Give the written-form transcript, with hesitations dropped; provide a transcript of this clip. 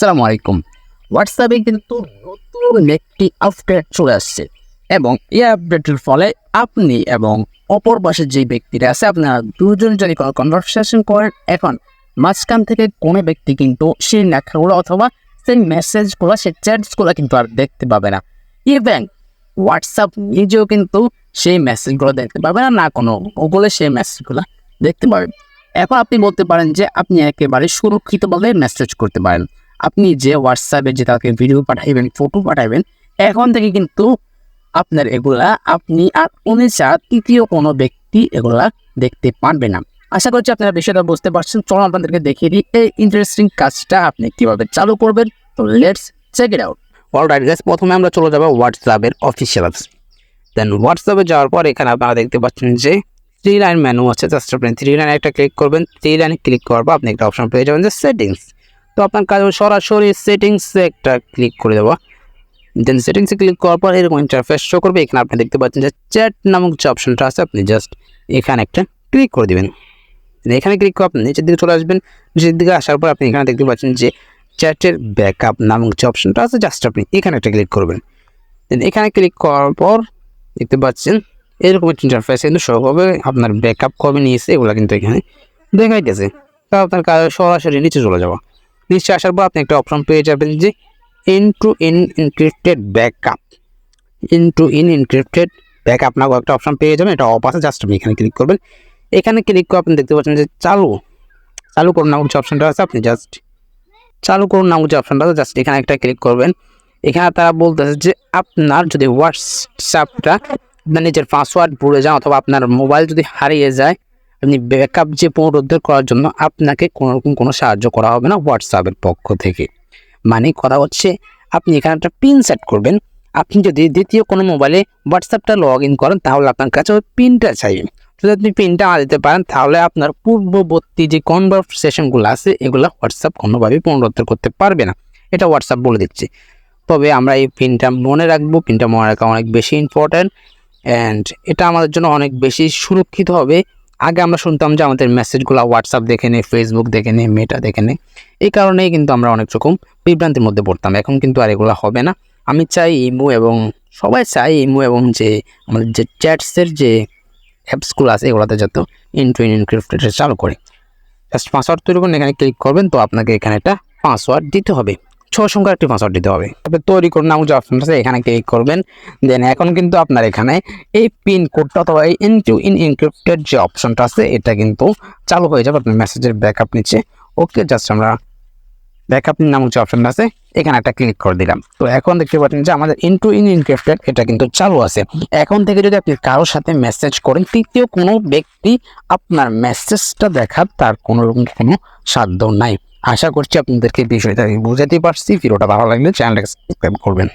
আসসালামু আলাইকুম। হোয়াটসঅ্যাপে কিন্তু নতুন একটি আপডেট চলে আসছে এবং এই আপডেটের ফলে আপনি এবং অপর পাশে যে ব্যক্তিরা আছে আপনারা দুজন যদি কোনো কনভারসেশন করেন, এখন মাঝখান থেকে কোনো ব্যক্তি কিন্তু সেই লেখাগুলো অথবা সেই মেসেজগুলো, সেই চ্যাটসগুলো কিন্তু আর দেখতে পাবে না। ইভেন হোয়াটসঅ্যাপ নিজেও কিন্তু সেই মেসেজগুলো দেখতে পাবে না, না কোনো গুগলে সেই মেসেজগুলো দেখতে পাবেন। এখন আপনি বলতে পারেন যে আপনি একেবারে সুরক্ষিতভাবে মেসেজ করতে পারেন। আপনি যে হোয়াটসঅ্যাপে যে তাকে ভিডিও পাঠাইবেন, ফটো পাঠাইবেন, এখন থেকে কিন্তু আপনার এগুলা আপনি আর উনিশা তৃতীয় কোনো ব্যক্তি এগুলা দেখতে পারবে না। আশা করছি আপনারা বিষয়টা বুঝতে পারছেন। চলো আপনাদেরকে দেখিয়ে দিই এই ইন্টারেস্টিং কাজটা আপনি কীভাবে চালু করবেন। তো let's check it out. Alright guys, প্রথমে আমরা চলে যাবো হোয়াটসঅ্যাপের অফিসিয়াল অ্যাপস। দেন হোয়াটসঅ্যাপে যাওয়ার পর এখানে আপনারা দেখতে পাচ্ছেন যে 3 লাইন মেনু আছে। জাস্ট আপনি 3 লাইনে একটা ক্লিক করবেন। 3 লাইনে ক্লিক করার পর আপনি একটা অপশন পেয়ে যাবেন যে সেটিংস। তো আপনার কাজ সরাসরি সেটিংসে একটা ক্লিক করে দেবো। দেন সেটিংসে ক্লিক করার পর এরকম ইন্টারফেস শো করবে। এখানে আপনি দেখতে পাচ্ছেন যে চ্যাট নামক যে অপশনটা আছে, আপনি জাস্ট এখানে একটা ক্লিক করে দেবেন। এখানে ক্লিক করে আপনি নিচের দিকে চলে আসবেন। নিচের দিকে আসার পর আপনি এখানে দেখতে পাচ্ছেন যে চ্যাটের ব্যাকআপ নামক যে অপশনটা আছে, জাস্ট আপনি এখানে একটা ক্লিক করবেন। দেন এখানে ক্লিক করার পর দেখতে পাচ্ছেন এরকম একটা ইন্টারফেস কিন্তু শো হবে। আপনার ব্যাকআপ কবে নিয়েছে এগুলো কিন্তু এখানে দেখাইতেছে। তো আপনার কাজ সরাসরি নিচে চলে যাওয়া। নিচে আসার পর আপনি একটা অপশন পেয়ে যাবেন যে in encrypted backup. Encrypted backup নামক একটা অপশন পেয়ে যাবেন। এটা অফ আছে, জাস্ট আপনি এখানে ক্লিক করবেন। এখানে ক্লিক করে আপনি দেখতে পাচ্ছেন যে চালু করুন নামক যে অপশনটা আছে, আপনি জাস্ট চালু করুন নামক যে অপশনটা আছে, জাস্ট এখানে একটা ক্লিক করবেন। এখানে তারা বলতেছে যে আপনার যদি হোয়াটসঅ্যাপটা আপনার নিজের পাসওয়ার্ড ভুলে যান অথবা আপনার মোবাইল যদি হারিয়ে যায়, আপনি ব্যাকআপ যে পুনরুদ্ধার করার জন্য আপনাকে কোনোরকম কোনো সাহায্য করা হবে না হোয়াটসঅ্যাপের পক্ষ থেকে। মানে কথা হচ্ছে আপনি এখানে একটা পিন সেট করবেন। আপনি যদি দ্বিতীয় কোনো মোবাইলে হোয়াটসঅ্যাপটা লগ ইন করেন তাহলে আপনার কাছে ওই পিনটা চাইবেন। যদি আপনি পিনটা না দিতে পারেন তাহলে আপনার পূর্ববর্তী যে কনভারসেশনগুলো আছে এগুলো হোয়াটসঅ্যাপ কোনোভাবেই পুনরুদ্ধার করতে পারবে না। এটা হোয়াটসঅ্যাপ বলে দিচ্ছে। তবে আমরা এই পিনটা মনে রাখবো। পিনটা মনে রাখা অনেক বেশি ইম্পর্ট্যান্ট অ্যান্ড এটা আমাদের জন্য অনেক বেশি সুরক্ষিত হবে। আগে আমরা শুনতাম যে আমাদের মেসেজগুলো হোয়াটসঅ্যাপ দেখে নেই, ফেসবুক দেখে নেই, মেটা দেখে নেই। এই কারণেই কিন্তু আমরা অনেক রকম বিভ্রান্তির মধ্যে পড়তাম। এখন কিন্তু আর এগুলো হবে না। আমি চাই ইমো এবং সবাই চাই ইমো এবং যে আমাদের যে চ্যাটসের যে অ্যাপসগুলো আছে এগুলোতে যত ইন এনক্রিপ্টেড চালু করে। জাস্ট পাসওয়ার্ড তৈরি করুন, এখানে ক্লিক করবেন। তো আপনাকে এখানে একটা পাসওয়ার্ড দিতে হবে, 6 সংখ্যার একটি পাসওয়ার্ড দিতে হবে। তারপরে তৈরি করুন নামক যে অপশনটা আছে এখানে ক্লিক করবেন। দেন এখন কিন্তু আপনার এখানে এই পিন কোডটা অথবা এই এনক্রিপ্টেড যে অপশনটা আছে এটা কিন্তু চালু হয়ে যাবে আপনার মেসেজের ব্যাকআপ নিচ্ছে। ওকে, জাস্ট আমরা ব্যাকআপ নামক যে অপশনটা আছে এখানে একটা ক্লিক করে দিলাম। তো এখন দেখতে পাচ্ছেন যে আমাদের এনক্রিপ্টেড এটা কিন্তু চালু আছে। এখন থেকে যদি আপনি কারোর সাথে মেসেজ করেন, তৃতীয় কোনো ব্যক্তি আপনার মেসেজটা দেখার তার কোনো রকম কোনো সাধ্য নাই। আশা করছি আপনাদেরকে বিষয়টা বুঝাতে পারছি। ভিডিওটা ভালো লাগলে চ্যানেলটাকে সাবস্ক্রাইব করবেন।